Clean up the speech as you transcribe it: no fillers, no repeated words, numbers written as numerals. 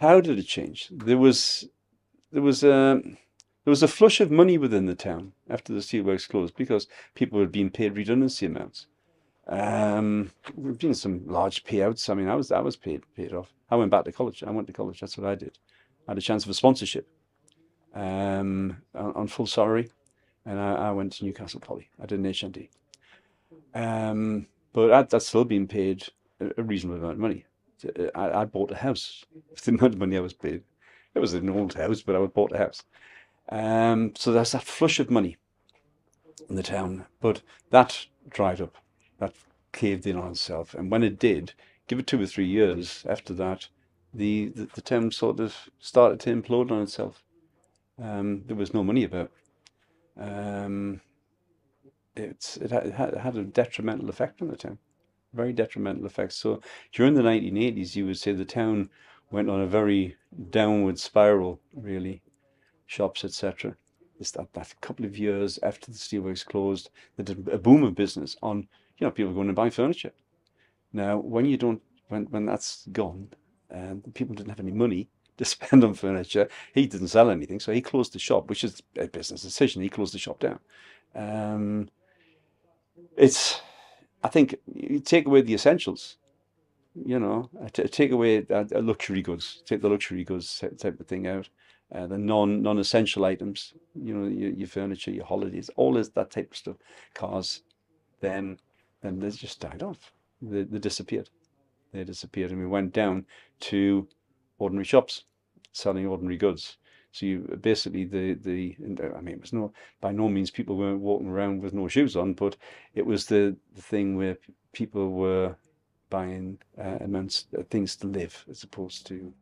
How did it change? There was a there was a flush of money within the town after the steelworks closed because people had been paid redundancy amounts. There've been some large payouts. I mean, I was paid off. I went back to college. I went to college. That's what I did. I had a chance of a sponsorship on full salary, and I went to Newcastle Poly. I did an HND. But that's still being paid a reasonable amount of money. I bought a house with the amount of money I was paid. It was an old house, but I bought a house. So there's that flush of money in the town, but that dried up. That caved in on itself. And when it did, give it 2 or 3 years after that, the town sort of started to implode on itself. There was no money about. Um, it had a detrimental effect on the town, very detrimental effect. So during the 1980s, you would say the town went on a very downward spiral, really, shops, etc. It's that couple of years after the steelworks closed, they did a boom of business on, people going to buy furniture. Now, when you don't, when that's gone, and people didn't have any money to spend on furniture, he didn't sell anything, so he closed the shop, which is a business decision. He closed the shop down. Um, it's, I think, you take away the essentials, take away luxury goods, take the luxury goods type of thing out, the non-essential items, your furniture, your holidays, all this that type of stuff, cars, then they just died off. They disappeared. They disappeared, and we went down to ordinary shops selling ordinary goods. So you basically I mean, it was by no means people weren't walking around with no shoes on, but it was the thing where people were buying immense things to live as opposed to